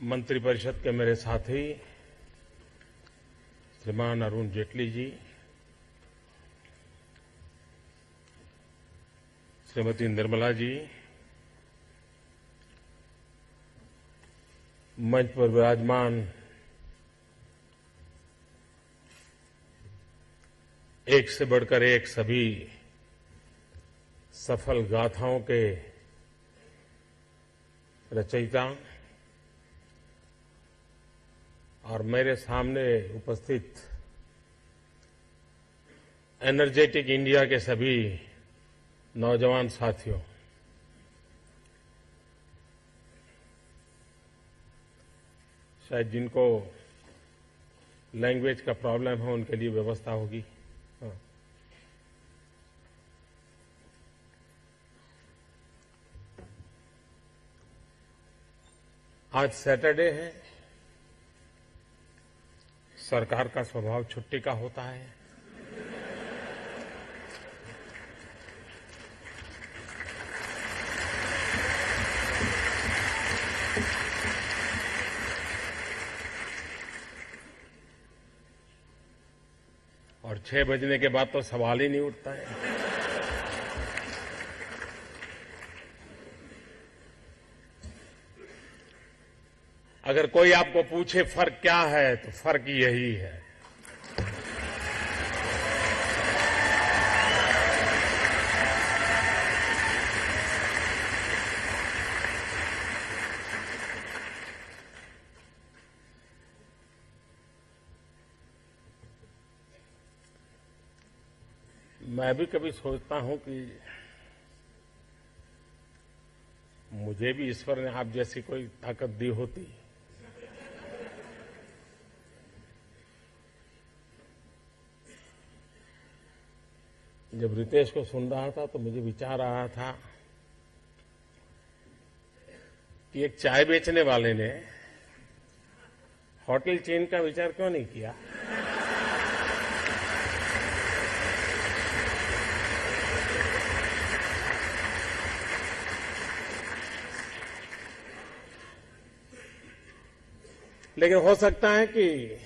मंत्रिपरिषद के मेरे साथी श्रीमान अरुण जेटली जी, श्रीमती निर्मला जी, मंच पर विराजमान एक से बढ़कर एक सभी सफल गाथाओं के रचयिता और मेरे सामने उपस्थित एनर्जेटिक इंडिया के सभी नौजवान साथियों, शायद जिनको लैंग्वेज का प्रॉब्लम है उनके लिए व्यवस्था होगी। आज सैटरडे है। सरकार का स्वभाव छुट्टी का होता है। और 6 बजने के बाद तो सवाल ही नहीं उठता है। अगर कोई आपको पूछे फर्क क्या है तो फर्क यही है। मैं भी कभी सोचता हूं कि मुझे भी ईश्वर ने आप जैसी कोई ताकत दी होती। जब रितेश को सुन रहा था तो मुझे विचार आ रहा था कि एक चाय बेचने वाले ने होटल चेन का विचार क्यों नहीं किया। लेकिन हो सकता है कि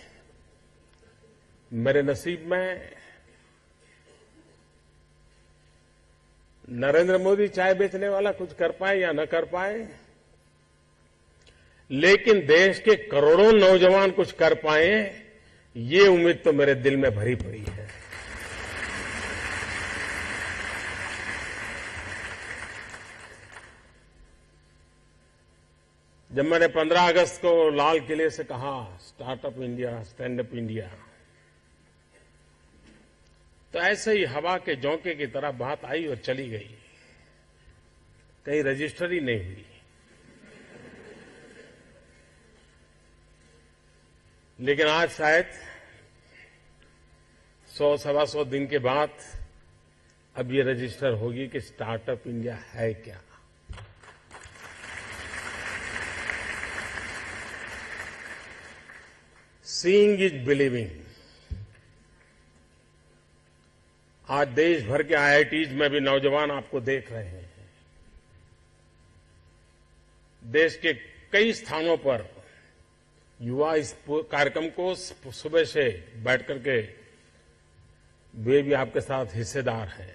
मेरे नसीब में नरेंद्र मोदी चाय बेचने वाला कुछ कर पाए या न कर पाए, लेकिन देश के करोड़ों नौजवान कुछ कर पाए, ये उम्मीद तो मेरे दिल में भरी पड़ी है। जब मैंने 15 अगस्त को लाल किले से कहा startup India, stand up India, तो ऐसे ही हवा के झोंके की तरह बात आई और चली गई, कहीं रजिस्टर ही नहीं हुई। लेकिन आज शायद 100-125 दिन के बाद अब ये रजिस्टर होगी कि स्टार्टअप इंडिया है क्या। Seeing is believing. आज देश भर के आईआईटीज में भी नौजवान आपको देख रहे हैं। देश के कई स्थानों पर युवा इस कार्यक्रम को सुबह से बैठ करके वे भी आपके साथ हिस्सेदार हैं।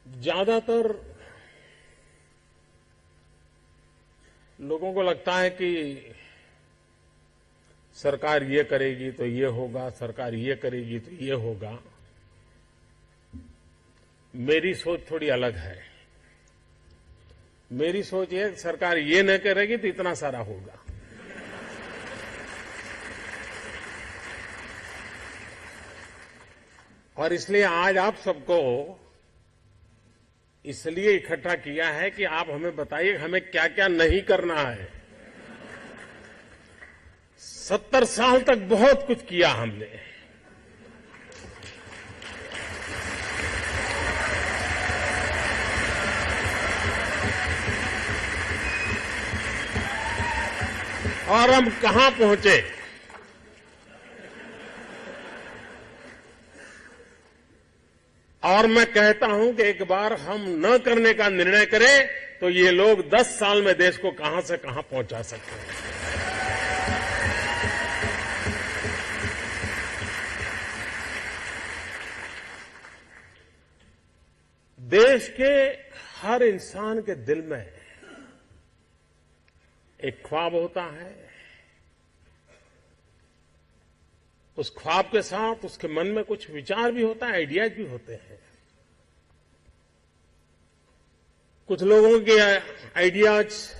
ज्यादातर लोगों को लगता है कि सरकार ये करेगी तो ये होगा, सरकार ये करेगी तो ये होगा। मेरी सोच थोड़ी अलग है। मेरी सोच ये सरकार ये न करेगी तो इतना सारा होगा। और इसलिए आज आप सबको इसलिए इकट्ठा किया है कि आप हमें बताइए हमें क्या क्या नहीं करना है। 70 साल तक बहुत कुछ किया हमने। और हम कहां पहुंचे। और मैं कहता हूं कि एक बार हम न करने का निर्णय करें तो ये लोग 10 साल में देश को कहां से कहां पहुंचा सकते हैं। देश के हर इंसान के दिल में एक ख्वाब होता है। उस ख्वाब के साथ उसके मन में कुछ विचार भी होता है, आइडियाज भी होते हैं। कुछ लोगों के आइडियाज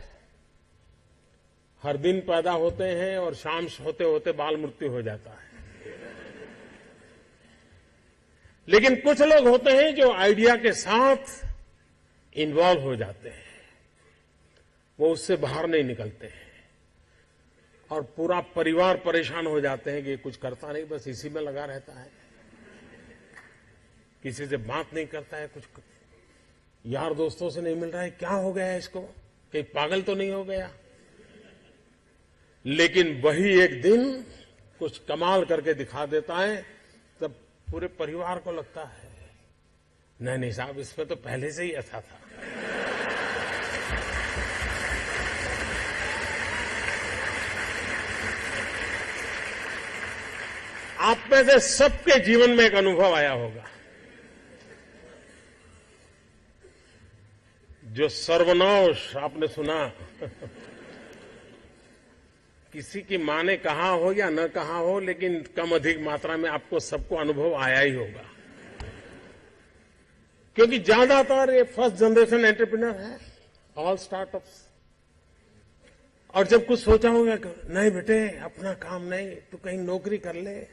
हर दिन पैदा होते हैं और शाम होते होते बाल मृत्यु हो जाता है। लेकिन कुछ लोग होते हैं जो आइडिया के साथ इन्वॉल्व हो जाते हैं, वो उससे बाहर नहीं निकलते हैं और पूरा परिवार परेशान हो जाते हैं कि कुछ करता नहीं, बस इसी में लगा रहता है, किसी से बात नहीं करता है, कुछ यार दोस्तों से नहीं मिल रहा है, क्या हो गया है इसको, कहीं पागल तो नहीं हो गया। लेकिन वही एक दिन कुछ कमाल करके दिखा देता है, तब पूरे परिवार को लगता है नहीं साहब, इसमें तो पहले से ही ऐसा था। आप में से सबके जीवन में एक अनुभव आया होगा, जो सर्वनाश आपने सुना किसी की मां ने कहा हो या न कहा हो, लेकिन कम अधिक मात्रा में आपको सबको अनुभव आया ही होगा, क्योंकि ज्यादातर ये फर्स्ट जनरेशन एंटरप्रेन्योर है, ऑल स्टार्टअप्स। और जब कुछ सोचा होगा नहीं बेटे अपना काम नहीं, तू कहीं नौकरी कर ले।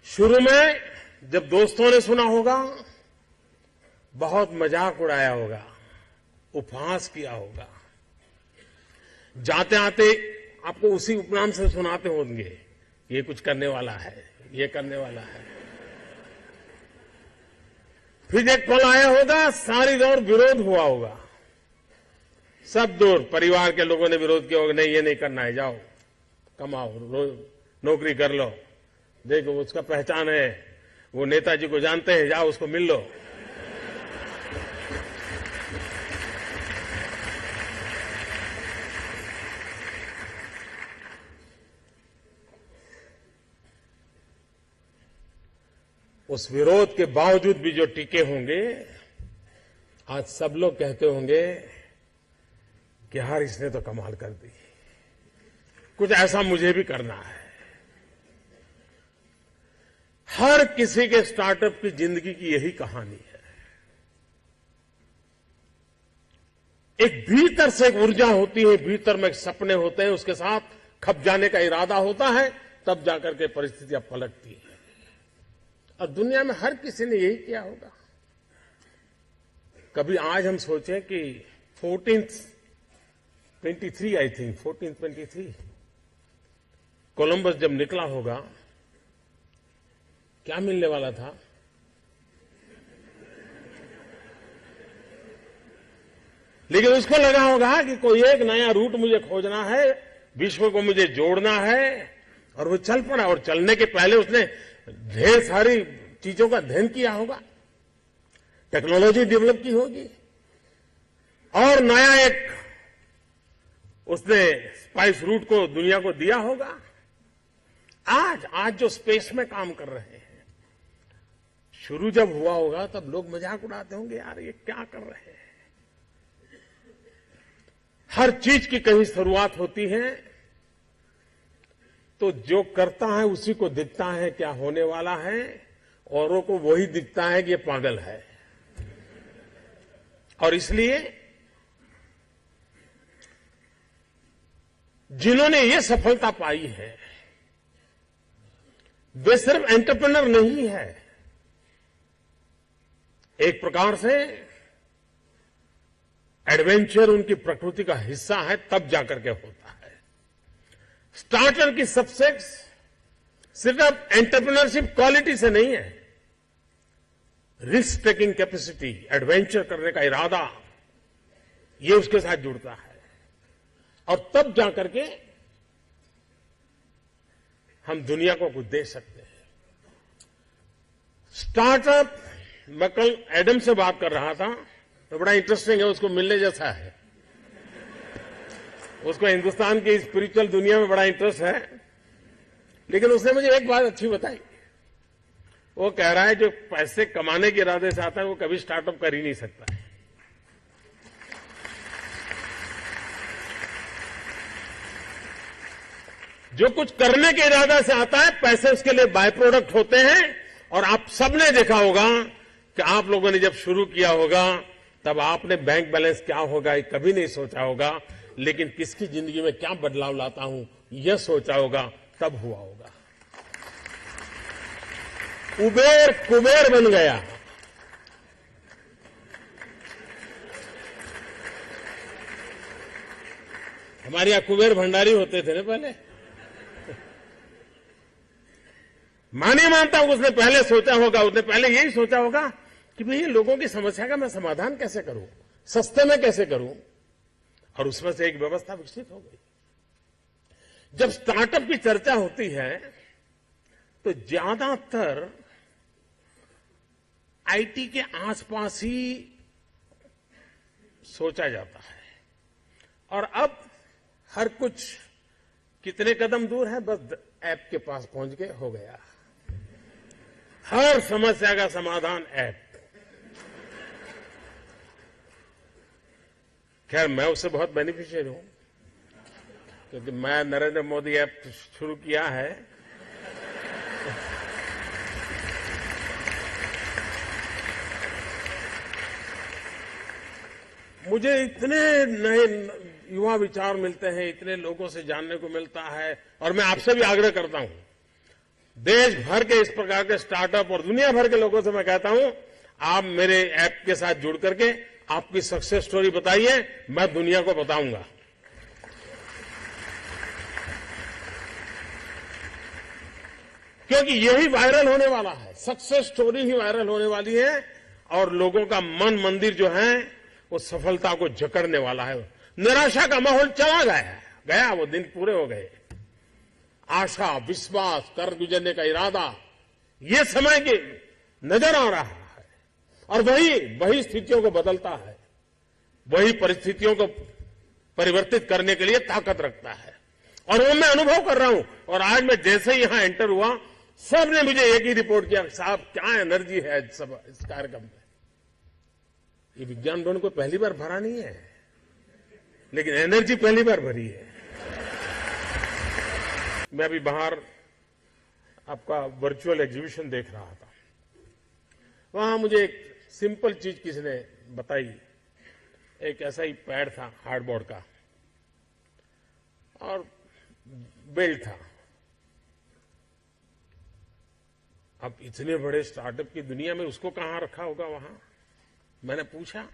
शुरू में जब दोस्तों ने सुना होगा बहुत मजाक उड़ाया होगा, उपहास किया होगा, जाते आते आपको उसी उपनाम से सुनाते होंगे, ये कुछ करने वाला है, ये करने वाला है। फिर एक पल आया होगा, सारी दौर विरोध हुआ होगा, सब दूर परिवार के लोगों ने विरोध किया होगा, नहीं ये नहीं करना है, जाओ कमाओ, नौकरी कर लो, देखो उसका पहचान है, वो नेताजी को जानते हैं, जाओ उसको मिल लो। उस विरोध के बावजूद भी जो टिके होंगे, आज सब लोग कहते होंगे कि यार इसने तो कमाल कर दी, कुछ ऐसा मुझे भी करना है। हर किसी के स्टार्टअप की जिंदगी की यही कहानी है। एक भीतर से एक ऊर्जा होती है, भीतर में एक सपने होते हैं, उसके साथ खप जाने का इरादा होता है, तब जाकर के परिस्थितियां पलटती हैं। और दुनिया में हर किसी ने यही किया होगा। कभी आज हम सोचें कि 1423 आई थिंक 1423 कोलंबस जब निकला होगा, क्या मिलने वाला था? लेकिन उसको लगा होगा कि कोई एक नया रूट मुझे खोजना है, विश्व को मुझे जोड़ना है, और वो चल पड़ा। और चलने के पहले उसने ढेर सारी चीजों का अध्ययन किया होगा, टेक्नोलॉजी डेवलप की होगी, और नया एक उसने स्पाइस रूट को दुनिया को दिया होगा। आज जो स्पेस में काम कर रहे हैं, शुरू जब हुआ होगा तब लोग मजाक उड़ाते होंगे, यार ये क्या कर रहे हैं। हर चीज की कहीं शुरुआत होती है, तो जो करता है उसी को दिखता है क्या होने वाला है, औरों को वही दिखता है कि ये पागल है। और इसलिए जिन्होंने ये सफलता पाई है, वे सिर्फ एंटरप्रेन्योर नहीं है, एक प्रकार से एडवेंचर उनकी प्रकृति का हिस्सा है, तब जाकर के होता है। स्टार्टअप की सक्सेस सिर्फ एंटरप्रेन्योरशिप क्वालिटी से नहीं है, रिस्क टेकिंग कैपेसिटी, एडवेंचर करने का इरादा, ये उसके साथ जुड़ता है। और तब जाकर के हम दुनिया को कुछ दे सकते हैं। स्टार्टअप, मैं कल एडम से बात कर रहा था, तो बड़ा इंटरेस्टिंग है, उसको मिलने जैसा है। उसको हिंदुस्तान की स्पिरिचुअल दुनिया में बड़ा इंटरेस्ट है, लेकिन उसने मुझे एक बात अच्छी बताई। वो कह रहा है जो पैसे कमाने के इरादे से आता है वो कभी स्टार्टअप कर ही नहीं सकता है। जो कुछ करने के इरादे से आता है, पैसे उसके लिए बाय प्रोडक्ट होते हैं। और आप सबने देखा होगा कि आप लोगों ने जब शुरू किया होगा तब आपने बैंक बैलेंस क्या होगा ये कभी नहीं सोचा होगा, लेकिन किसकी जिंदगी में क्या बदलाव लाता हूं यह सोचा होगा, तब हुआ होगा। कुबेर कुबेर बन गया। हमारे यहां कुबेर भंडारी होते थे ना पहले। मैं नहीं मानता हूं उसने पहले सोचा होगा, उसने पहले यही सोचा होगा कि भाई ये लोगों की समस्या का मैं समाधान कैसे करूं, सस्ते में कैसे करूं, और उसमें से एक व्यवस्था विकसित हो गई। जब स्टार्टअप की चर्चा होती है तो ज्यादातर आईटी के आसपास ही सोचा जाता है, और अब हर कुछ कितने कदम दूर है, बस ऐप के पास पहुंच के हो गया। हर समस्या का समाधान ऐप। खैर मैं उससे बहुत बेनिफिशियल हूं, क्योंकि मैं नरेंद्र मोदी ऐप शुरू किया है। मुझे इतने नए युवा विचार मिलते हैं, इतने लोगों से जानने को मिलता है, और मैं आपसे भी आग्रह करता हूं, देश भर के इस प्रकार के स्टार्टअप और दुनिया भर के लोगों से मैं कहता हूं, आप मेरे ऐप के साथ जुड़ करके आपकी सक्सेस स्टोरी बताइए, मैं दुनिया को बताऊंगा। क्योंकि यही वायरल होने वाला है, सक्सेस स्टोरी ही वायरल होने वाली है, और लोगों का मन मंदिर जो है वो सफलता को जकड़ने वाला है। निराशा का माहौल चला गया, वो दिन पूरे हो गए। आशा, विश्वास, कर गुजरने का इरादा, ये समय के नजर आ रहा है, और वही स्थितियों को बदलता है, वही परिस्थितियों को परिवर्तित करने के लिए ताकत रखता है। और वो मैं अनुभव कर रहा हूं। और आज मैं जैसे ही यहां एंटर हुआ, सबने मुझे एक ही रिपोर्ट किया, साहब क्या एनर्जी है सब इस कार्यक्रम में। ये विज्ञान भवन को पहली बार भरा नहीं है, लेकिन एनर्जी पहली बार भरी है। मैं अभी बाहर आपका वर्चुअल एग्जीबिशन देख रहा था, वहां मुझे एक सिंपल चीज किसी ने बताई। एक ऐसा ही पैड था हार्डबोर्ड का, और बेल्ट था। अब इतने बड़े स्टार्टअप की दुनिया में उसको कहां रखा होगा वहां। मैंने पूछा,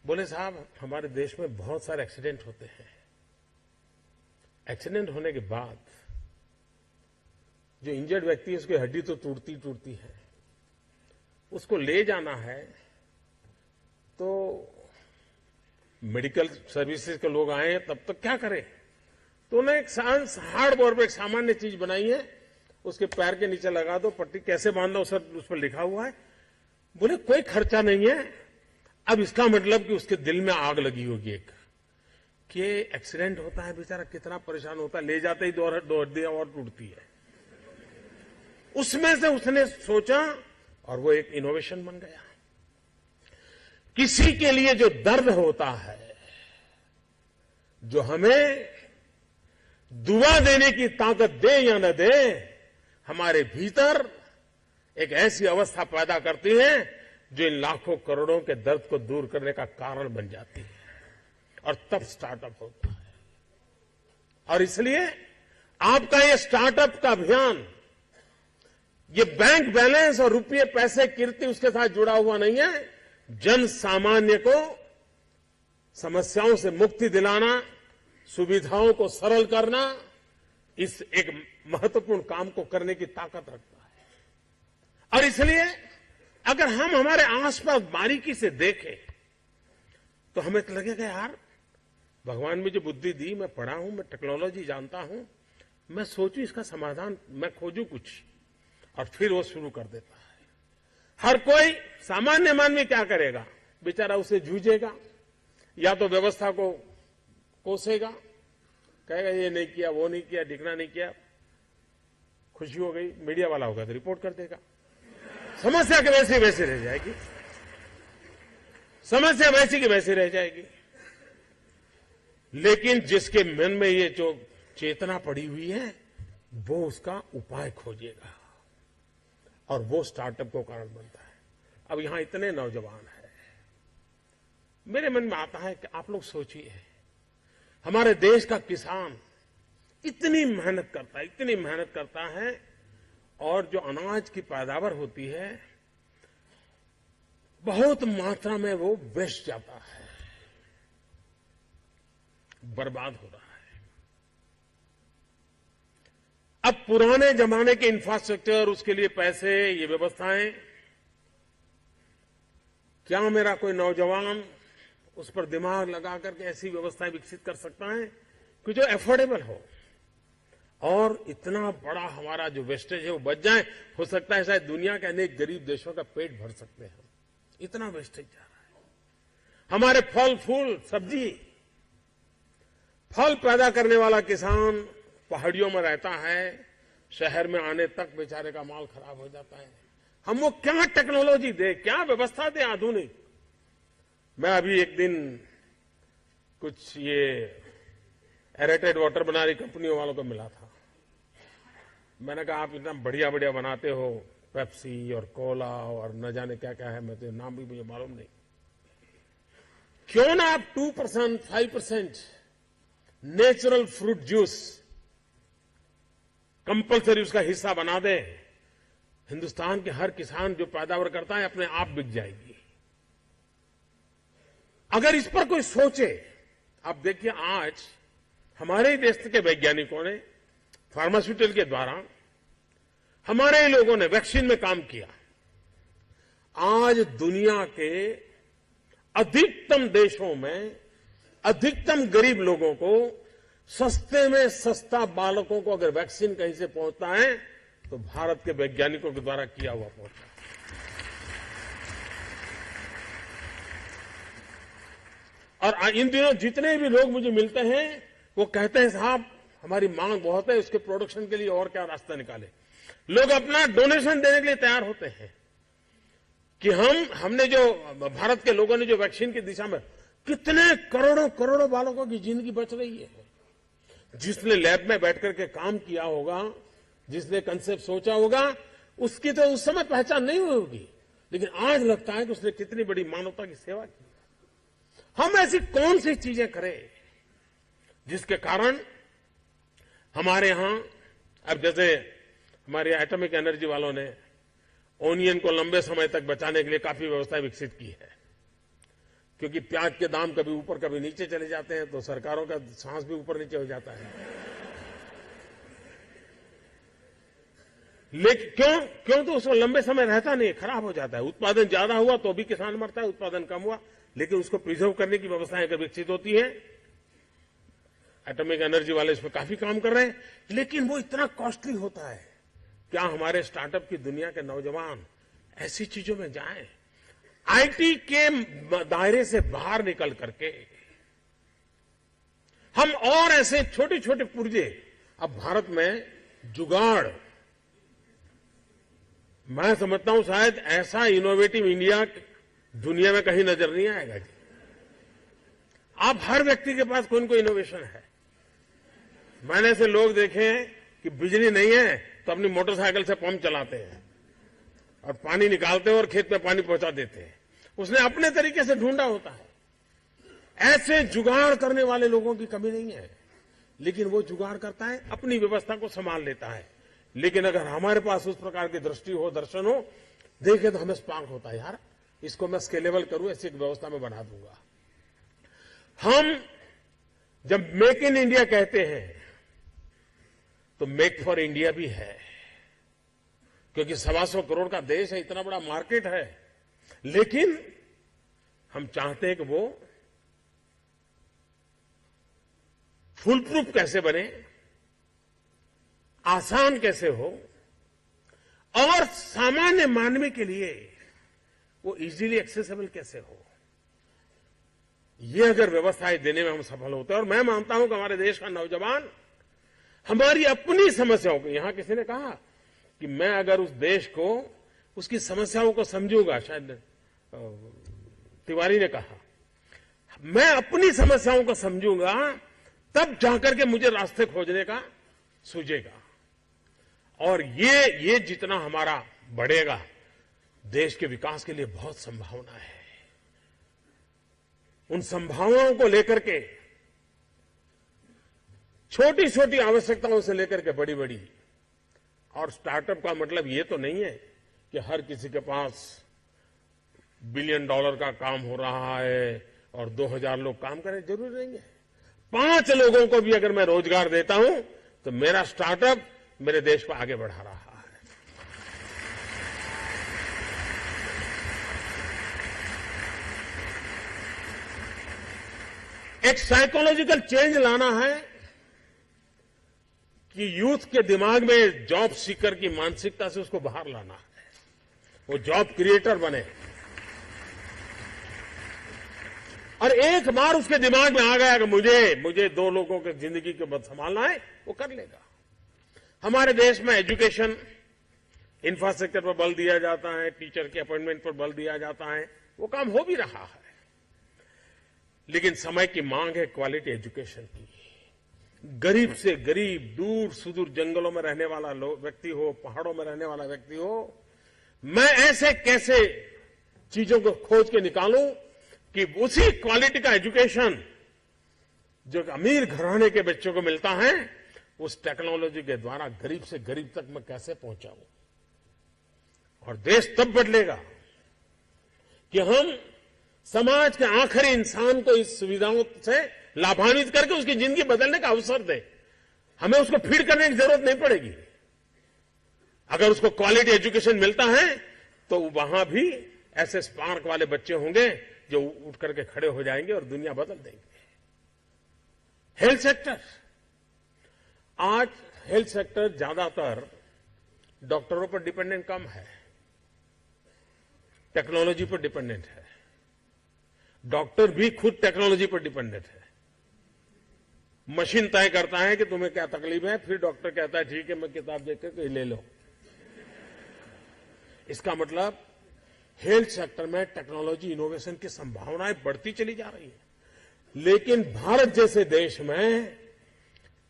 बोले साहब हमारे देश में बहुत सारे एक्सीडेंट होते हैं। एक्सीडेंट होने के बाद जो इंजर्ड व्यक्ति है उसकी हड्डी तो टूटती है, उसको ले जाना है तो मेडिकल सर्विसेज के लोग आए तब तक क्या करें। तो उन्हें एक हार्डबोर्ड पर एक सामान्य चीज बनाई है, उसके पैर के नीचे लगा दो, पट्टी कैसे बांधना उस पर लिखा हुआ है। बोले कोई खर्चा नहीं है। अब इसका मतलब कि उसके दिल में आग लगी होगी एक, कि एक्सीडेंट होता है बेचारा कितना परेशान होता है, ले जाते ही दो हड्डियां और टूटती है। उसमें से उसने सोचा और वो एक इनोवेशन बन गया। किसी के लिए जो दर्द होता है, जो हमें दुआ देने की ताकत दे या न दे, हमारे भीतर एक ऐसी अवस्था पैदा करती है जो इन लाखों करोड़ों के दर्द को दूर करने का कारण बन जाती है, और तब स्टार्टअप होता है। और इसलिए आपका ये स्टार्टअप का अभियान, ये बैंक बैलेंस और रुपये पैसे कीर्ति उसके साथ जुड़ा हुआ नहीं है। जन सामान्य को समस्याओं से मुक्ति दिलाना, सुविधाओं को सरल करना, इस एक महत्वपूर्ण काम को करने की ताकत रखता है। और इसलिए अगर हम हमारे आसपास बारीकी से देखें तो हमें लगेगा यार भगवान मुझे बुद्धि दी, मैं पढ़ा हूं, मैं टेक्नोलॉजी जानता हूं, मैं सोचूं इसका समाधान, मैं खोजूं कुछ, और फिर वो शुरू कर देता है। हर कोई सामान्य मानवी क्या करेगा? बेचारा उसे जूझेगा, या तो व्यवस्था को कोसेगा, कहेगा ये नहीं किया, वो नहीं किया, ढिकना नहीं किया, खुशी हो गई, मीडिया वाला होगा तो रिपोर्ट कर देगा। समस्या के वैसी वैसी रह जाएगी, समस्या वैसी की वैसी रह जाएगी। लेकिन जिसके मन में ये जो चेतना पड़ी हुई है, वो उसका उपाय खोजेगा और वो स्टार्टअप को कारण बनता है। अब यहां इतने नौजवान हैं, मेरे मन में आता है कि आप लोग सोचिए, हमारे देश का किसान इतनी मेहनत करता है, इतनी मेहनत करता है, और जो अनाज की पैदावार होती है बहुत मात्रा में वो वेस्ट जाता है, बर्बाद हो रहा है। अब पुराने जमाने के इंफ्रास्ट्रक्चर, उसके लिए पैसे, ये व्यवस्थाएं, क्या मेरा कोई नौजवान उस पर दिमाग लगा करके ऐसी व्यवस्थाएं विकसित कर सकता है कि जो एफोर्डेबल हो और इतना बड़ा हमारा जो वेस्टेज है वो बच जाए? हो सकता है शायद दुनिया के अनेक गरीब देशों का पेट भर सकते हैं। इतना वेस्टेज जा रहा है। हमारे फल फूल सब्जी, फल पैदा करने वाला किसान पहाड़ियों में रहता है, शहर में आने तक बेचारे का माल खराब हो जाता है। हम वो क्या टेक्नोलॉजी दे, क्या व्यवस्था दे आधुनिक? मैं अभी एक दिन कुछ ये एरेटेड वाटर बना रही कंपनियों वालों को मिला था। मैंने कहा आप इतना बढ़िया बढ़िया बनाते हो, पेप्सी और कोला और न जाने क्या क्या है, मैं तो नाम भी मुझे मालूम नहीं, क्यों ना आप 2%, 5% नेचुरल फ्रूट जूस कंपलसरी उसका हिस्सा बना दे। हिंदुस्तान के हर किसान जो पैदावार करता है अपने आप बिक जाएगी। अगर इस पर कोई सोचे, आप देखिए आज हमारे ही देश के वैज्ञानिकों ने फार्मास्यूटिकल के द्वारा हमारे ही लोगों ने वैक्सीन में काम किया। आज दुनिया के अधिकतम देशों में अधिकतम गरीब लोगों को सस्ते में सस्ता बालकों को अगर वैक्सीन कहीं से पहुंचता है तो भारत के वैज्ञानिकों के द्वारा किया हुआ पहुंचा। और इन दिनों जितने भी लोग मुझे मिलते हैं वो कहते हैं साहब हमारी मांग बहुत है, उसके प्रोडक्शन के लिए और क्या रास्ता निकाले। लोग अपना डोनेशन देने के लिए तैयार होते हैं कि हमने जो भारत के लोगों ने जो वैक्सीन की दिशा में कितने करोड़ों करोड़ों बालकों की जिंदगी बच रही है। जिसने लैब में बैठ करके काम किया होगा, जिसने कंसेप्ट सोचा होगा, उसकी तो उस समय पहचान नहीं हुई होगी, लेकिन आज लगता है कि उसने कितनी बड़ी मानवता की सेवा की। हम ऐसी कौन सी चीजें करें जिसके कारण हमारे यहां, अब जैसे हमारे एटॉमिक एनर्जी वालों ने ओनियन को लंबे समय तक बचाने के लिए काफी व्यवस्था विकसित की है, क्योंकि प्याज के दाम कभी ऊपर कभी नीचे चले जाते हैं तो सरकारों का सांस भी ऊपर नीचे हो जाता है। लेकिन क्यों तो उसको लंबे समय रहता नहीं, खराब हो जाता है। उत्पादन ज्यादा हुआ तो भी किसान मरता है, उत्पादन कम हुआ लेकिन उसको प्रिजर्व करने की व्यवस्थाएं अगर विकसित होती है, एटॉमिक एनर्जी वाले इस पर काफी काम कर रहे हैं, लेकिन वो इतना कॉस्टली होता है। क्या हमारे स्टार्टअप की दुनिया के नौजवान ऐसी चीजों में जाएं? आईटी के दायरे से बाहर निकल करके हम और ऐसे छोटे छोटे पुर्जे, अब भारत में जुगाड़, मैं समझता हूं शायद ऐसा इनोवेटिव इंडिया दुनिया में कहीं नजर नहीं आएगा जी। आप हर व्यक्ति के पास कोई न कोई इनोवेशन है। मैंने ऐसे लोग देखे हैं कि बिजली नहीं है तो अपनी मोटरसाइकिल से पंप चलाते हैं और पानी निकालते हैं और खेत में पानी पहुंचा देते हैं। उसने अपने तरीके से ढूंढा होता है। ऐसे जुगाड़ करने वाले लोगों की कमी नहीं है, लेकिन वो जुगाड़ करता है, अपनी व्यवस्था को संभाल लेता है। लेकिन अगर हमारे पास उस प्रकार की दृष्टि हो, दर्शन हो, देखे तो हमें स्पार्क होता है, यार इसको मैं स्केलेबल करूं, ऐसी एक व्यवस्था में बना दूंगा। हम जब मेक इन इंडिया कहते हैं तो मेक फॉर इंडिया भी है, क्योंकि 125 करोड़ का देश है, इतना बड़ा मार्केट है, लेकिन हम चाहते हैं कि वो फुल प्रूफ कैसे बने, आसान कैसे हो और सामान्य मानवी के लिए वो इजीली एक्सेसिबल कैसे हो। ये अगर व्यवस्थाएं देने में हम सफल होते हैं, और मैं मानता हूं कि हमारे देश का नौजवान हमारी अपनी समस्याओं को, यहां किसी ने कहा कि मैं अगर उस देश को उसकी समस्याओं को समझूंगा, शायद तिवारी ने कहा, मैं अपनी समस्याओं को समझूंगा तब जाकर के मुझे रास्ते खोजने का सूझेगा। और ये जितना हमारा बढ़ेगा, देश के विकास के लिए बहुत संभावना है। उन संभावनाओं को लेकर के, छोटी छोटी आवश्यकताओं से लेकर के बड़ी बड़ी, और स्टार्टअप का मतलब ये तो नहीं है कि हर किसी के पास $1 बिलियन का काम हो रहा है और 2000 लोग काम करें, जरूरी नहीं है। 5 लोगों को भी अगर मैं रोजगार देता हूं तो मेरा स्टार्टअप मेरे देश को आगे बढ़ा रहा है। एक साइकोलॉजिकल चेंज लाना है कि यूथ के दिमाग में जॉब सीकर की मानसिकता से उसको बाहर लाना है, वो जॉब क्रिएटर बने। और एक बार उसके दिमाग में आ गया कि मुझे 2 लोगों की जिंदगी को बद संभालना है, वो कर लेगा। हमारे देश में एजुकेशन इंफ्रास्ट्रक्चर पर बल दिया जाता है, टीचर के अपॉइंटमेंट पर बल दिया जाता है, वो काम हो भी रहा है। लेकिन समय की मांग है क्वालिटी एजुकेशन की। गरीब से गरीब, दूर सुदूर जंगलों में रहने वाला व्यक्ति हो, पहाड़ों में रहने वाला व्यक्ति हो, मैं ऐसे कैसे चीजों को खोज के निकालूं कि उसी क्वालिटी का एजुकेशन जो अमीर घराने के बच्चों को मिलता है, उस टेक्नोलॉजी के द्वारा गरीब से गरीब तक मैं कैसे पहुंचाऊं। और देश तब बदलेगा कि हम समाज के आखिरी इंसान को इस सुविधाओं से लाभान्वित करके उसकी जिंदगी बदलने का अवसर दें। हमें उसको फीड करने की जरूरत नहीं पड़ेगी। अगर उसको क्वालिटी एजुकेशन मिलता है तो वहां भी ऐसे स्पार्क वाले बच्चे होंगे जो उठ करके खड़े हो जाएंगे और दुनिया बदल देंगे। हेल्थ सेक्टर, आज हेल्थ सेक्टर ज्यादातर डॉक्टरों पर डिपेंडेंट कम है, टेक्नोलॉजी पर डिपेंडेंट है। डॉक्टर भी खुद टेक्नोलॉजी पर डिपेंडेंट है। मशीन तय करता है कि तुम्हें क्या तकलीफ है, फिर डॉक्टर कहता है ठीक है, मैं किताब देखकर के ले लो। इसका मतलब हेल्थ सेक्टर में टेक्नोलॉजी इनोवेशन की संभावनाएं बढ़ती चली जा रही है। लेकिन भारत जैसे देश में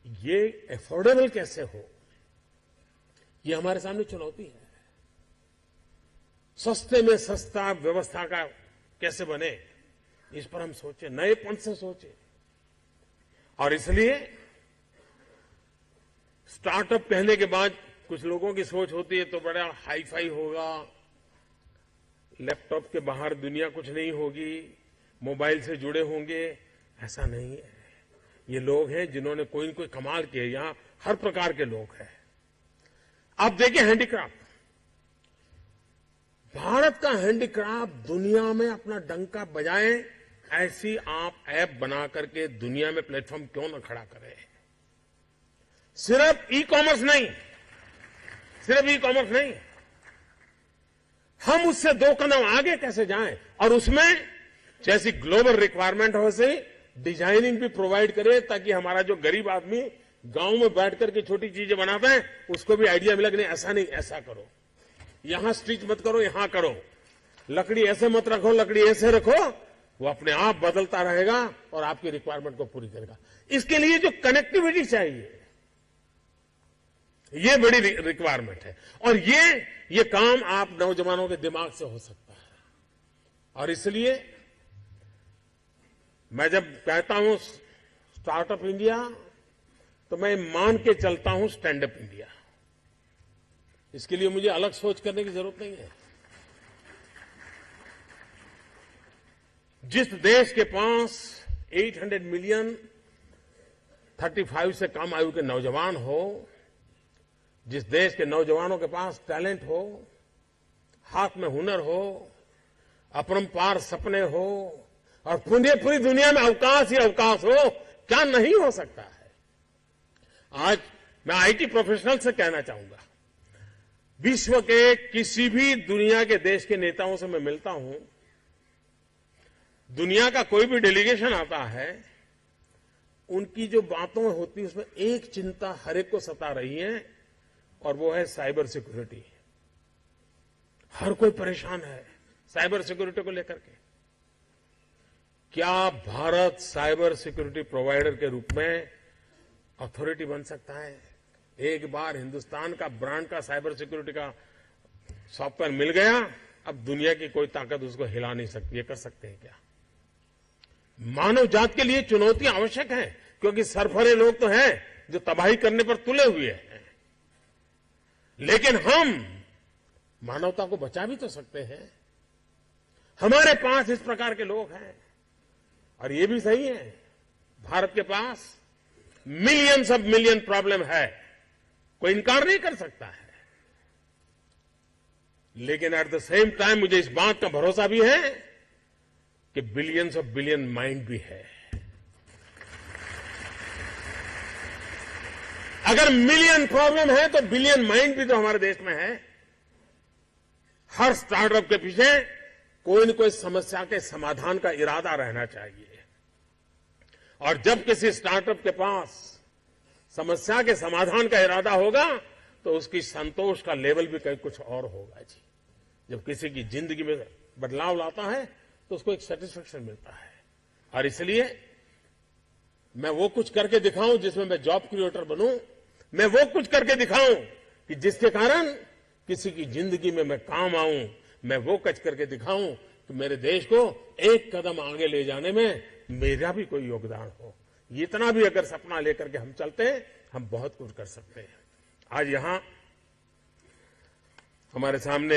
ये अफोर्डेबल कैसे हो, ये हमारे सामने चुनौती है। सस्ते में सस्ता व्यवस्था का कैसे बने, इस पर हम सोचे, नएपन से सोचे। और इसलिए स्टार्टअप कहने के बाद कुछ लोगों की सोच होती है तो बड़ा हाई फाई होगा, लैपटॉप के बाहर दुनिया कुछ नहीं होगी, मोबाइल से जुड़े होंगे। ऐसा नहीं है। ये लोग हैं जिन्होंने कोई न कोई कमाल किए। यहां हर प्रकार के लोग हैं। आप देखिए हैंडीक्राफ्ट, भारत का हैंडीक्राफ्ट दुनिया में अपना डंका बजाए, ऐसी आप ऐप बना करके दुनिया में प्लेटफॉर्म क्यों न खड़ा करें। सिर्फ ई कॉमर्स नहीं, हम उससे 2 कदम आगे कैसे जाएं और उसमें जैसी ग्लोबल रिक्वायरमेंट हो वैसे डिजाइनिंग भी प्रोवाइड करें, ताकि हमारा जो गरीब आदमी गांव में बैठ करके छोटी चीजें बनाता है उसको भी आइडिया मिला कि नहीं ऐसा नहीं, ऐसा करो, यहां स्टिच मत करो, यहां करो, लकड़ी ऐसे मत रखो, लकड़ी ऐसे रखो। वो अपने आप बदलता रहेगा और आपकी रिक्वायरमेंट को पूरी करेगा। इसके लिए जो कनेक्टिविटी चाहिए, ये बड़ी रिक्वायरमेंट है। और ये काम आप नौजवानों के दिमाग से हो सकता है। और इसलिए मैं जब कहता हूं स्टार्टअप इंडिया, तो मैं मान के चलता हूं स्टैंड अप इंडिया। इसके लिए मुझे अलग सोच करने की जरूरत नहीं है। जिस देश के पास 800 मिलियन 35 से कम आयु के नौजवान हो, जिस देश के नौजवानों के पास टैलेंट हो, हाथ में हुनर हो, अपरंपार सपने हो और पूरी दुनिया में अवकाश ही अवकाश हो, क्या नहीं हो सकता है। आज मैं आईटी प्रोफेशनल से कहना चाहूंगा, विश्व के किसी भी दुनिया के देश के नेताओं से मैं मिलता हूं, दुनिया का कोई भी डेलीगेशन आता है, उनकी जो बातों होती है उसमें एक चिंता हर एक को सता रही है और वो है साइबर सिक्योरिटी। हर कोई परेशान है साइबर सिक्योरिटी को लेकर के। क्या भारत साइबर सिक्योरिटी प्रोवाइडर के रूप में अथॉरिटी बन सकता है? एक बार हिंदुस्तान का ब्रांड का साइबर सिक्योरिटी का सॉफ्टवेयर मिल गया, अब दुनिया की कोई ताकत उसको हिला नहीं सकती। ये कर सकते हैं क्या? मानव जात के लिए चुनौती आवश्यक है, क्योंकि सरफरे लोग तो हैं जो तबाही करने पर तुले हुए हैं, लेकिन हम मानवता को बचा भी तो सकते हैं। हमारे पास इस प्रकार के लोग हैं। और ये भी सही है, भारत के पास मिलियंस ऑफ मिलियन प्रॉब्लम है, कोई इनकार नहीं कर सकता है। लेकिन एट द सेम टाइम मुझे इस बात का भरोसा भी है कि बिलियंस ऑफ बिलियन माइंड भी है। अगर मिलियन प्रॉब्लम है तो बिलियन माइंड भी तो हमारे देश में है। हर स्टार्टअप के पीछे कोई न कोई समस्या के समाधान का इरादा रहना चाहिए। और जब किसी स्टार्टअप के पास समस्या के समाधान का इरादा होगा तो उसकी संतोष का लेवल भी कहीं कुछ और होगा जी। जब किसी की जिंदगी में बदलाव लाता है तो उसको एक सेटिस्फेक्शन मिलता है। और इसलिए मैं वो कुछ करके दिखाऊं जिसमें मैं जॉब क्रिएटर बनूं, मैं वो कुछ करके दिखाऊं कि जिसके कारण किसी की जिंदगी में मैं काम आऊं, मैं वो कुछ करके दिखाऊं कि मेरे देश को एक कदम आगे ले जाने में मेरा भी कोई योगदान हो। इतना भी अगर सपना लेकर के हम चलते हैं, हम बहुत कुछ कर सकते हैं। आज यहां हमारे सामने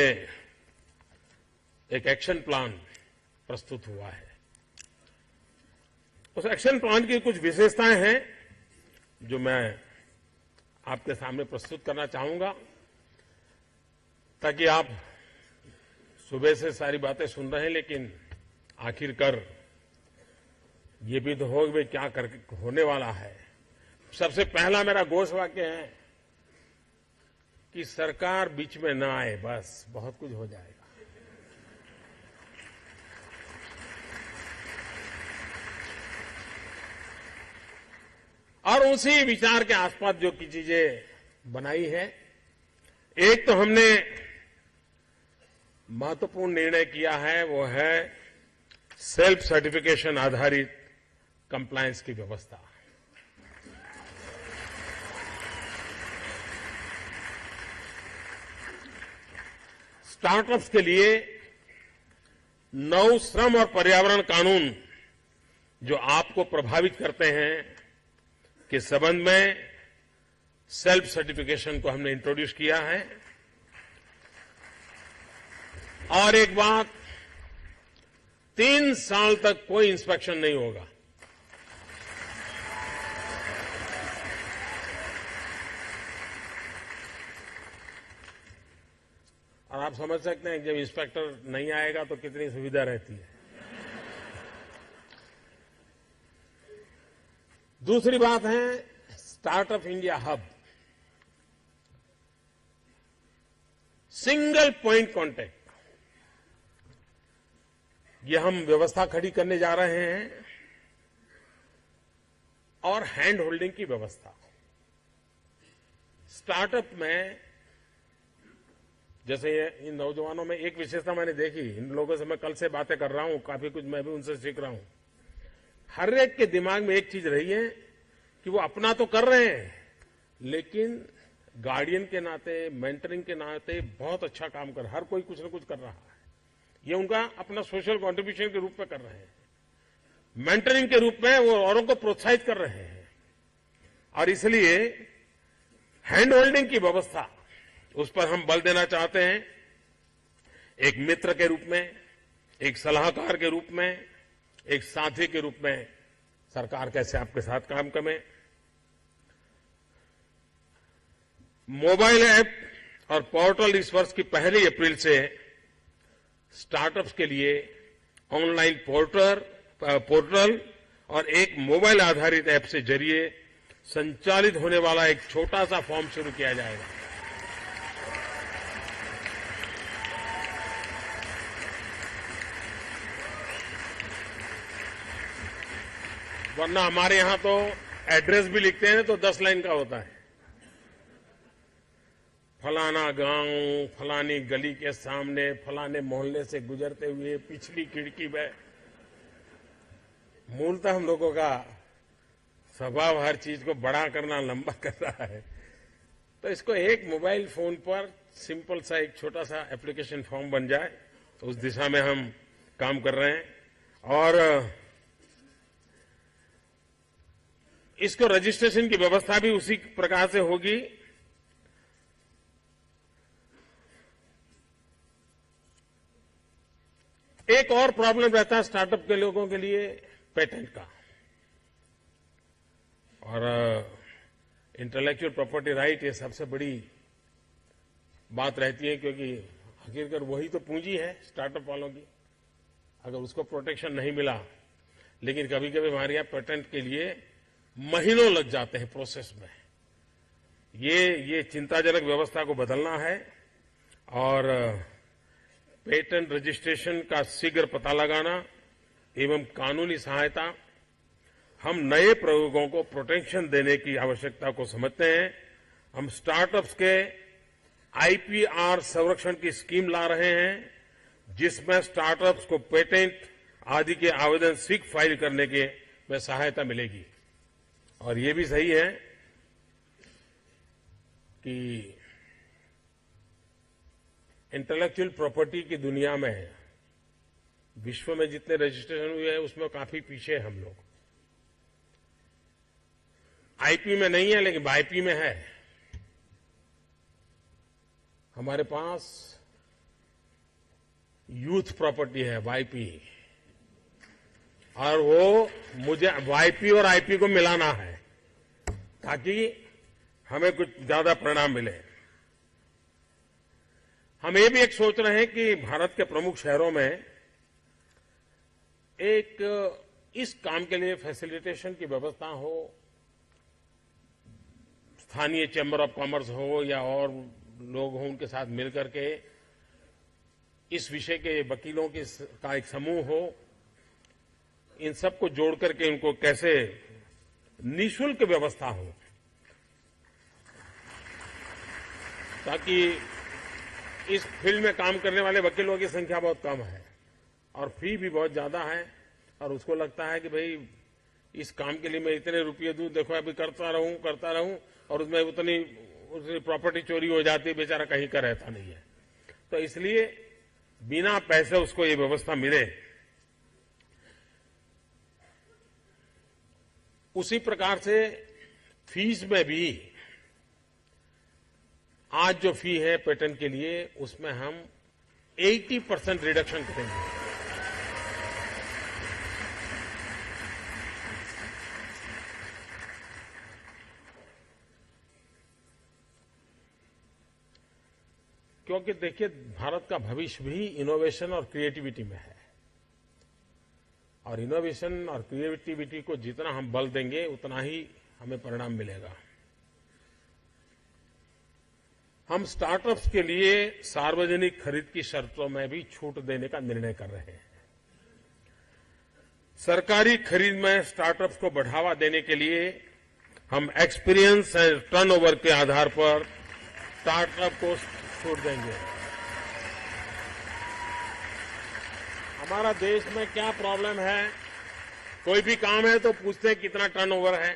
एक एक्शन प्लान प्रस्तुत हुआ है। उस एक्शन प्लान की कुछ विशेषताएं हैं जो मैं आपके सामने प्रस्तुत करना चाहूंगा, ताकि आप सुबह से सारी बातें सुन रहे हैं, लेकिन आखिरकार ये भी तो हो कि क्या होने वाला है। सबसे पहला मेरा घोष वाक्य है कि सरकार बीच में न आए, बस बहुत कुछ हो जाएगा। और उसी विचार के आसपास जो की चीजें बनाई है, एक तो हमने महत्वपूर्ण निर्णय किया है, वो है सेल्फ सर्टिफिकेशन आधारित कंप्लायंस की व्यवस्था। स्टार्टअप्स के लिए नौ श्रम और पर्यावरण कानून जो आपको प्रभावित करते हैं के संबंध में सेल्फ सर्टिफिकेशन को हमने इंट्रोड्यूस किया है। और एक बात, 3 साल तक कोई इंस्पेक्शन नहीं होगा। और आप समझ सकते हैं जब इंस्पेक्टर नहीं आएगा तो कितनी सुविधा रहती है। दूसरी बात है startup India hub, single point contact. ये हम व्यवस्था खड़ी करने जा रहे हैं। और हैंड होल्डिंग की व्यवस्था। स्टार्टअप में जैसे इन नौजवानों में एक विशेषता मैंने देखी, इन लोगों से मैं कल से बातें कर रहा हूं, काफी कुछ मैं भी उनसे सीख रहा हूं। हर एक के दिमाग में एक चीज रही है कि वो अपना तो कर रहे हैं, लेकिन गार्डियन के नाते, मेंटरिंग के नाते बहुत अच्छा काम कर, हर कोई कुछ न कुछ कर रहा है। ये उनका अपना सोशल कंट्रीब्यूशन के रूप में कर रहे हैं। मेंटरिंग के रूप में वो औरों को प्रोत्साहित कर रहे हैं। और इसलिए हैंड होल्डिंग की व्यवस्था, उस पर हम बल देना चाहते हैं। एक मित्र के रूप में, एक सलाहकार के रूप में, एक साथी के रूप में सरकार कैसे आपके साथ काम करे। मोबाइल ऐप और पोर्टल इस वर्ष की 1 अप्रैल से स्टार्टअप्स के लिए ऑनलाइन पोर्टल और एक मोबाइल आधारित ऐप से जरिए संचालित होने वाला एक छोटा सा फॉर्म शुरू किया जाएगा। वरना हमारे यहां तो एड्रेस भी लिखते हैं तो 10 लाइन का होता है। फलाना गांव, फलानी गली के सामने, फलाने मोहल्ले से गुजरते हुए पिछली खिड़की में। मूलतः हम लोगों का स्वभाव हर चीज को बड़ा करना, लंबा कर रहा है। तो इसको एक मोबाइल फोन पर सिंपल सा एक छोटा सा एप्लीकेशन फॉर्म बन जाए तो उस दिशा में हम काम कर रहे हैं। और इसको रजिस्ट्रेशन की व्यवस्था भी उसी प्रकार से होगी। एक और प्रॉब्लम रहता है स्टार्टअप के लोगों के लिए, पेटेंट का। और इंटेलेक्चुअल प्रॉपर्टी राइट ये सबसे बड़ी बात रहती है, क्योंकि हकीकत वही तो पूंजी है स्टार्टअप वालों की। अगर उसको प्रोटेक्शन नहीं मिला, लेकिन कभी कभी हमारे यहां पेटेंट के लिए महीनों लग जाते हैं प्रोसेस में। ये चिंताजनक व्यवस्था को बदलना है और पेटेंट रजिस्ट्रेशन का शीघ्र पता लगाना एवं कानूनी सहायता। हम नए प्रयोगों को प्रोटेक्शन देने की आवश्यकता को समझते हैं। हम स्टार्टअप्स के आईपीआर संरक्षण की स्कीम ला रहे हैं, जिसमें स्टार्टअप्स को पेटेंट आदि के आवेदन शीघ्र फाइल करने के में सहायता मिलेगी। और ये भी सही है कि इंटेलेक्चुअल प्रॉपर्टी की दुनिया में विश्व में जितने रजिस्ट्रेशन हुए हैं उसमें काफी पीछे हैं हम लोग। आईपी में नहीं है लेकिन वाईपी में है। हमारे पास यूथ प्रॉपर्टी है वाईपी, और वो मुझे वाईपी और आईपी को मिलाना है ताकि हमें कुछ ज्यादा परिणाम मिले। हम ये भी एक सोच रहे हैं कि भारत के प्रमुख शहरों में एक इस काम के लिए फैसिलिटेशन की व्यवस्था हो, स्थानीय चैम्बर ऑफ कॉमर्स हो या और लोग हों, उनके साथ मिलकर के इस विषय के वकीलों का एक समूह हो। इन सबको जोड़ करके इनको कैसे निःशुल्क व्यवस्था हो ताकि इस फील्ड में काम करने वाले वकीलों की संख्या बहुत कम है और फी भी बहुत ज्यादा है। और उसको लगता है कि भाई इस काम के लिए मैं इतने रुपये दूं, देखो अभी करता रहूं और उसमें उतनी प्रॉपर्टी चोरी हो जाती है, बेचारा कहीं का रहता नहीं है। तो इसलिए बिना पैसे उसको ये व्यवस्था मिले। उसी प्रकार से फीस में भी आज जो फी है पेटेंट के लिए उसमें हम 80% रिडक्शन करेंगे। क्योंकि देखिए भारत का भविष्य भी इनोवेशन और क्रिएटिविटी में है, और इनोवेशन और क्रिएटिविटी को जितना हम बल देंगे उतना ही हमें परिणाम मिलेगा। हम स्टार्टअप्स के लिए सार्वजनिक खरीद की शर्तों में भी छूट देने का निर्णय कर रहे हैं। सरकारी खरीद में स्टार्टअप्स को बढ़ावा देने के लिए हम एक्सपीरियंस एंड टर्नओवर के आधार पर स्टार्टअप को छूट देंगे। हमारा देश में क्या प्रॉब्लम है, कोई भी काम है तो पूछते हैं कितना टर्नओवर है।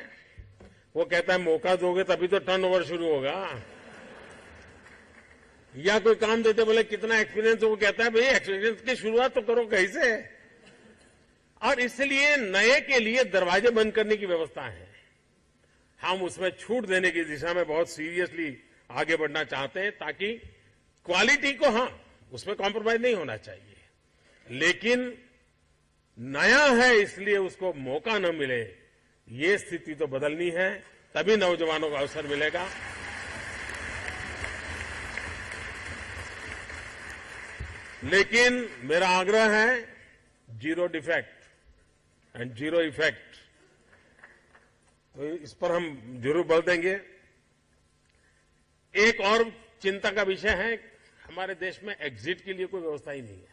वो कहता है मौका दोगे तभी तो टर्नओवर शुरू होगा। या कोई काम देते बोले कितना एक्सपीरियंस, वो कहता है भाई एक्सपीरियंस की शुरुआत तो करो कहीं से। और इसलिए नए के लिए दरवाजे बंद करने की व्यवस्था है। हम उसमें छूट देने की दिशा में बहुत सीरियसली आगे बढ़ना चाहते हैं ताकि क्वालिटी को, हाँ उसमें कॉम्प्रोमाइज नहीं होना चाहिए, लेकिन नया है इसलिए उसको मौका न मिले, ये स्थिति तो बदलनी है, तभी नौजवानों को अवसर मिलेगा। लेकिन मेरा आग्रह है zero defect and zero effect, तो इस पर हम जरूर बल देंगे। एक और चिंता का विषय है, हमारे देश में एग्जिट के लिए कोई व्यवस्था ही नहीं है।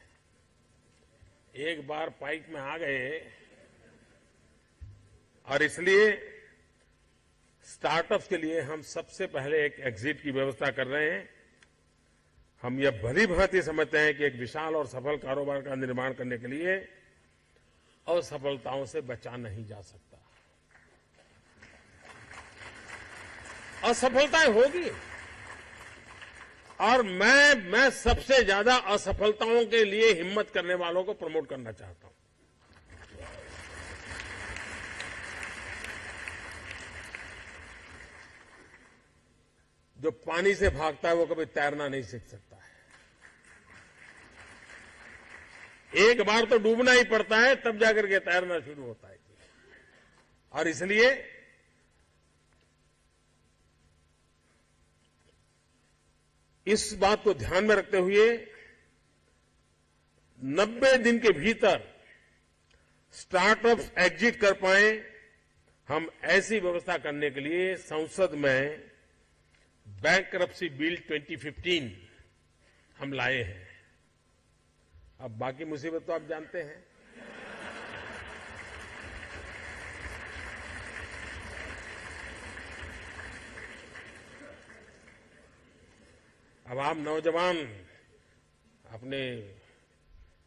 एक बार पाइप में आ गए और इसलिए स्टार्टअप्स के लिए हम सबसे पहले एक एग्जिट की व्यवस्था कर रहे हैं। हम यह भली भांति समझते हैं कि एक विशाल और सफल कारोबार का निर्माण करने के लिए असफलताओं से बचा नहीं जा सकता। असफलताएं होगी और मैं सबसे ज्यादा असफलताओं के लिए हिम्मत करने वालों को प्रमोट करना चाहता हूं। जो पानी से भागता है वो कभी तैरना नहीं सीख सकता है। एक बार तो डूबना ही पड़ता है, तब जाकर के तैरना शुरू होता है। और इसलिए इस बात को ध्यान में रखते हुए 90 दिन के भीतर स्टार्टअप्स एग्जिट कर पाए, हम ऐसी व्यवस्था करने के लिए संसद में बैंकरप्सी बिल 2015 हम लाए हैं। अब बाकी मुसीबत तो आप जानते हैं। अब आप नौजवान अपने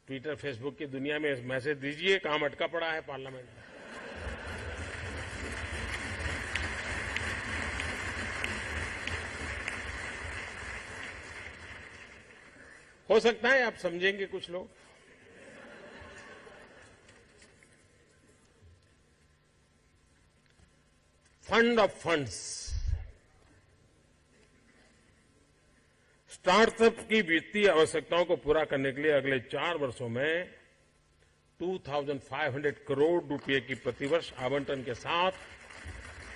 ट्विटर फेसबुक की दुनिया में मैसेज दीजिए, काम अटका पड़ा है पार्लियामेंट में। हो सकता है आप समझेंगे कुछ लोग। फंड ऑफ फंड्स, स्टार्टअप की वित्तीय आवश्यकताओं को पूरा करने के लिए अगले 4 वर्षों में 2,500 करोड़ रुपए की प्रतिवर्ष आवंटन के साथ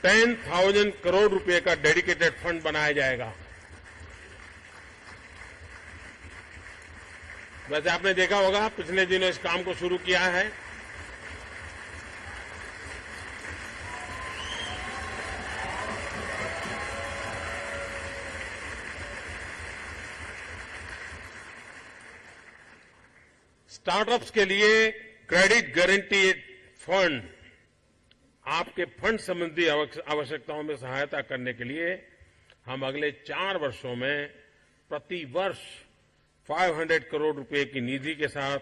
10,000 करोड़ रुपए का डेडिकेटेड फंड बनाया जाएगा। वैसे आपने देखा होगा पिछले दिनों इस काम को शुरू किया है। स्टार्टअप्स के लिए क्रेडिट गारंटी फंड, आपके फंड संबंधी आवश्यकताओं में सहायता करने के लिए हम अगले 4 वर्षों में प्रति वर्ष 500 करोड़ रुपए की निधि के साथ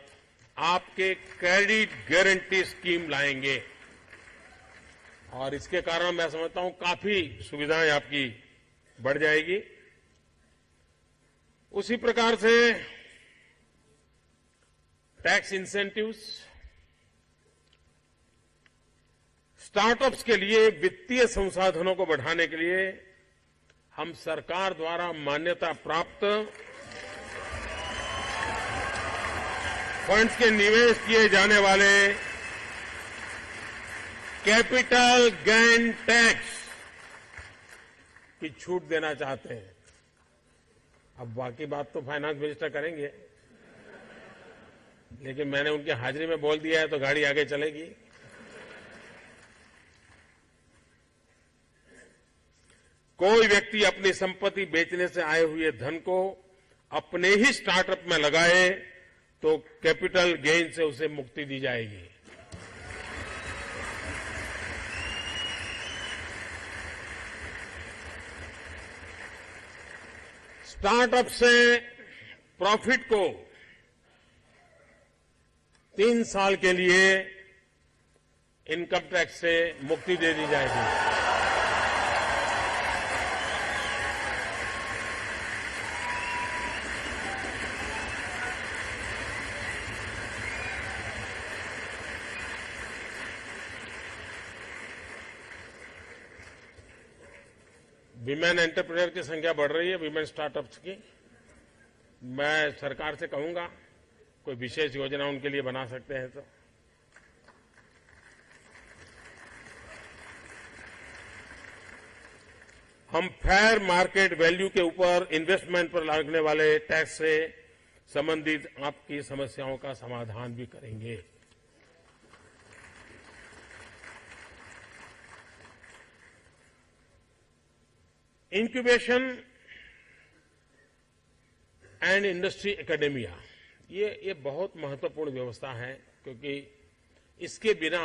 आपके क्रेडिट गारंटी स्कीम लाएंगे। और इसके कारण मैं समझता हूं काफी सुविधाएं आपकी बढ़ जाएगी। उसी प्रकार से टैक्स इंसेंटिव्स, स्टार्टअप्स के लिए वित्तीय संसाधनों को बढ़ाने के लिए हम सरकार द्वारा मान्यता प्राप्त फंड्स के निवेश किए जाने वाले कैपिटल गेन टैक्स की छूट देना चाहते हैं। अब बाकी बात तो फाइनेंस मिनिस्टर करेंगे, लेकिन मैंने उनकी हाजिरी में बोल दिया है तो गाड़ी आगे चलेगी। कोई व्यक्ति अपनी संपत्ति बेचने से आए हुए धन को अपने ही स्टार्टअप में लगाए तो कैपिटल गेन से उसे मुक्ति दी जाएगी। स्टार्टअप से प्रॉफिट को 3 साल के लिए इनकम टैक्स से मुक्ति दे दी जाएगी। विमेन एंटरप्रेन्योर की संख्या बढ़ रही है, विमेन स्टार्टअप्स की। मैं सरकार से कहूंगा कोई विशेष योजना उनके लिए बना सकते हैं तो। हम फेयर मार्केट वैल्यू के ऊपर इन्वेस्टमेंट पर लगने वाले टैक्स से संबंधित आपकी समस्याओं का समाधान भी करेंगे। इंक्यूबेशन एंड इंडस्ट्री एकेडेमिया, ये बहुत महत्वपूर्ण व्यवस्था है, क्योंकि इसके बिना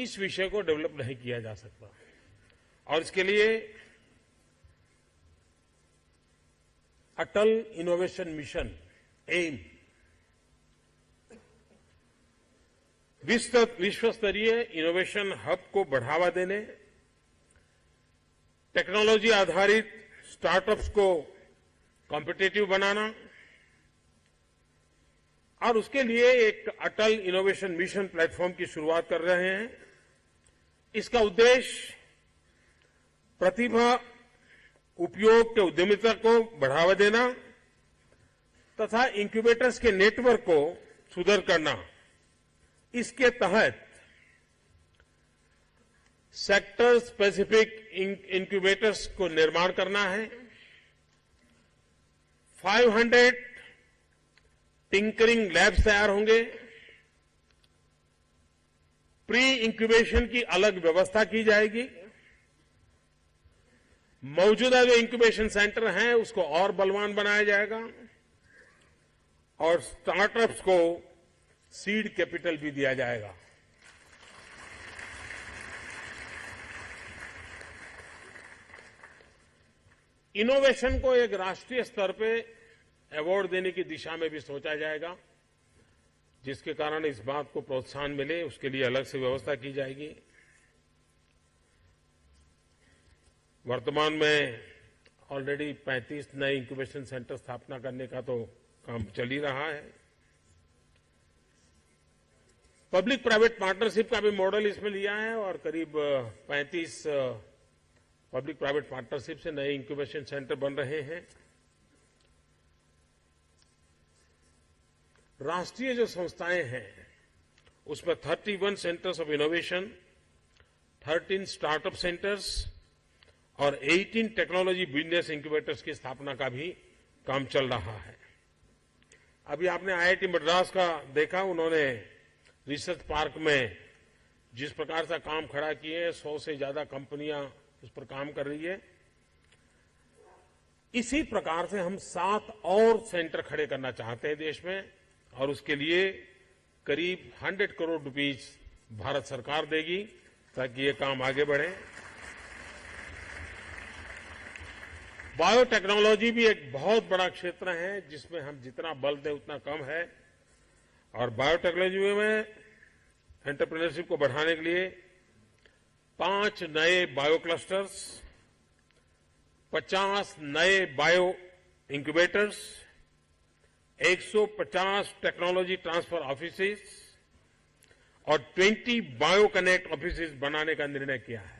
इस विषय को डेवलप नहीं किया जा सकता। और इसके लिए अटल इनोवेशन मिशन एम विश्व स्तरीय इनोवेशन हब को बढ़ावा देने, टेक्नोलॉजी आधारित स्टार्टअप्स को कॉम्पिटिटिव बनाना और उसके लिए एक अटल इनोवेशन मिशन प्लेटफॉर्म की शुरुआत कर रहे हैं। इसका उद्देश्य प्रतिभा उपयोग के उद्यमिता को बढ़ावा देना तथा इंक्यूबेटर्स के नेटवर्क को सुदृढ़ करना। इसके तहत सेक्टर स्पेसिफिक इंक्यूबेटर्स को निर्माण करना है। 500 टिंकरिंग लैब्स तैयार होंगे। प्री इंक्यूबेशन की अलग व्यवस्था की जाएगी। मौजूदा जो इंक्यूबेशन सेंटर हैं उसको और बलवान बनाया जाएगा और स्टार्टअप्स को सीड कैपिटल भी दिया जाएगा। इनोवेशन को एक राष्ट्रीय स्तर पे अवार्ड देने की दिशा में भी सोचा जाएगा, जिसके कारण इस बात को प्रोत्साहन मिले, उसके लिए अलग से व्यवस्था की जाएगी। वर्तमान में ऑलरेडी 35 नए इंक्यूबेशन सेंटर स्थापना करने का तो काम चल ही रहा है। पब्लिक प्राइवेट पार्टनरशिप का भी मॉडल इसमें लिया है और करीब 35 पब्लिक प्राइवेट पार्टनरशिप से नए इंक्यूबेशन सेंटर बन रहे हैं। राष्ट्रीय जो संस्थाएं हैं उसमें 31 centres of innovation, 13 startup centres और 18 टेक्नोलॉजी बिजनेस इंक्यूबेटर्स की स्थापना का भी काम चल रहा है। अभी आपने आईआईटी मद्रास का देखा, उन्होंने रिसर्च पार्क में जिस प्रकार से काम खड़ा किए, 100 से ज्यादा कंपनियां उस पर काम कर रही है। इसी प्रकार से हम 7 और सेंटर खड़े करना चाहते हैं देश में और उसके लिए करीब 100 करोड़ रुपीस भारत सरकार देगी ताकि ये काम आगे बढ़े। बायोटेक्नोलॉजी भी एक बहुत बड़ा क्षेत्र है जिसमें हम जितना बल दें उतना कम है और बायोटेक्नोलॉजी में एंटरप्रेन्योरशिप को बढ़ाने के लिए 5 नए बायो क्लस्टर्स, 50 नए bio incubators, 150 technology transfer offices और 20 बायो कनेक्ट ऑफिसेज बनाने का निर्णय किया है।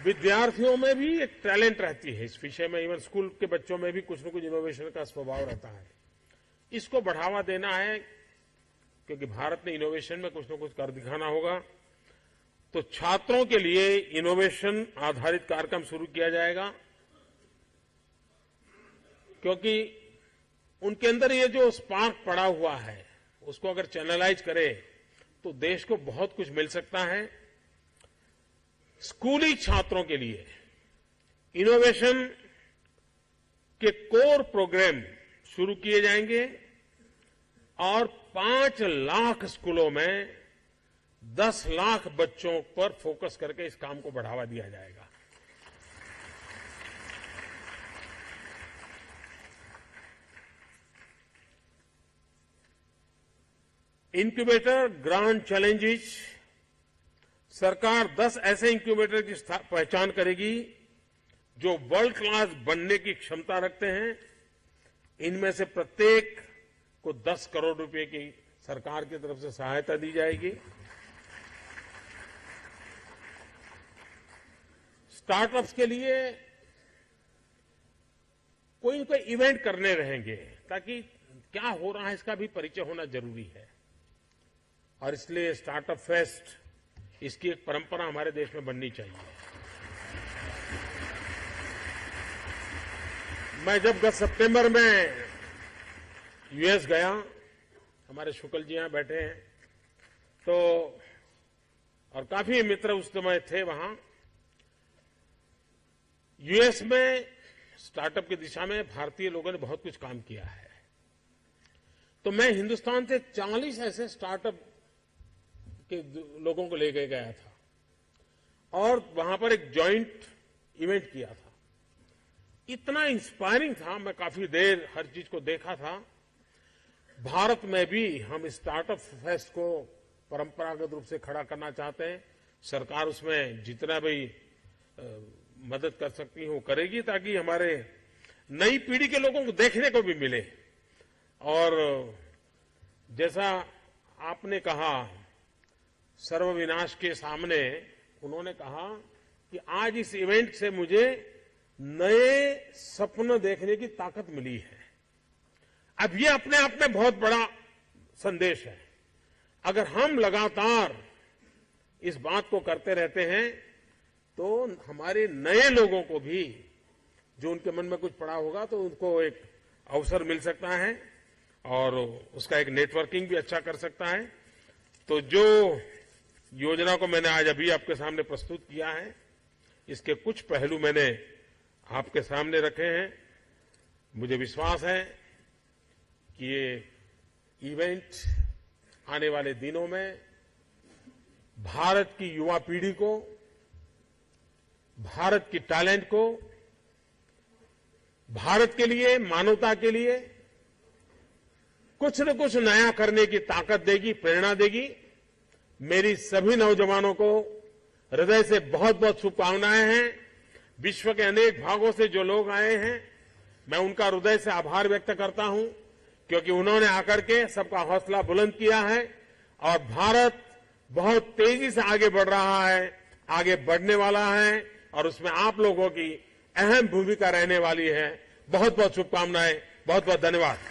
विद्यार्थियों में भी एक टैलेंट रहती है इस विषय में, इवन स्कूल के बच्चों में भी कुछ न कुछ इनोवेशन का स्वभाव रहता है। इसको बढ़ावा देना है क्योंकि भारत ने इनोवेशन में कुछ न कुछ कर दिखाना होगा। तो छात्रों के लिए इनोवेशन आधारित कार्यक्रम शुरू किया जाएगा क्योंकि उनके अंदर ये जो स्पार्क पड़ा हुआ है उसको अगर चैनलाइज करें तो देश को बहुत कुछ मिल सकता है। स्कूली छात्रों के लिए इनोवेशन के कोर प्रोग्राम शुरू किए जाएंगे और 5 लाख स्कूलों में 10 लाख बच्चों पर फोकस करके इस काम को बढ़ावा दिया जाएगा। इंक्यूबेटर ग्रांड चैलेंजेस, सरकार 10 ऐसे इंक्यूबेटर की पहचान करेगी जो वर्ल्ड क्लास बनने की क्षमता रखते हैं। इनमें से प्रत्येक को 10 करोड़ रुपए की सरकार की तरफ से सहायता दी जाएगी। स्टार्टअप्स के लिए कोई न कोई इवेंट करने रहेंगे ताकि क्या हो रहा है इसका भी परिचय होना जरूरी है और इसलिए स्टार्टअप फेस्ट, इसकी एक परंपरा हमारे देश में बननी चाहिए। मैं जब गत सितंबर में यूएस गया, हमारे शुक्ल जी यहां बैठे हैं, तो और काफी मित्र उस समय थे वहां। यूएस में स्टार्टअप की दिशा में भारतीय लोगों ने बहुत कुछ काम किया है। तो मैं हिंदुस्तान से 40 ऐसे स्टार्टअप के लोगों को लेके गया था और वहां पर एक जॉइंट इवेंट किया था। इतना इंस्पायरिंग था, मैं काफी देर हर चीज को देखा था। भारत में भी हम स्टार्टअप फेस्ट को परंपरागत रूप से खड़ा करना चाहते हैं। सरकार उसमें जितना भी मदद कर सकती है वो करेगी, ताकि हमारे नई पीढ़ी के लोगों को देखने को भी मिले। और जैसा आपने कहा, सर्वविनाश के सामने, उन्होंने कहा कि आज इस इवेंट से मुझे नए सपने देखने की ताकत मिली है। अब ये अपने आप में बहुत बड़ा संदेश है। अगर हम लगातार इस बात को करते रहते हैं तो हमारे नए लोगों को भी, जो उनके मन में कुछ पड़ा होगा, तो उनको एक अवसर मिल सकता है और उसका एक नेटवर्किंग भी अच्छा कर सकता है। तो जो योजना को मैंने आज अभी आपके सामने प्रस्तुत किया है, इसके कुछ पहलू मैंने आपके सामने रखे हैं। मुझे विश्वास है कि ये इवेंट आने वाले दिनों में भारत की युवा पीढ़ी को, भारत की टैलेंट को, भारत के लिए, मानवता के लिए कुछ न कुछ नया करने की ताकत देगी, प्रेरणा देगी। मेरी सभी नौजवानों को हृदय से बहुत बहुत शुभकामनाएं हैं। विश्व के अनेक भागों से जो लोग आए हैं, मैं उनका हृदय से आभार व्यक्त करता हूं, क्योंकि उन्होंने आकर के सबका हौसला बुलंद किया है और भारत बहुत तेजी से आगे बढ़ रहा है, आगे बढ़ने वाला है और उसमें आप लोगों की अहम भूमिका रहने वाली है। बहुत बहुत शुभकामनाएं, बहुत बहुत धन्यवाद।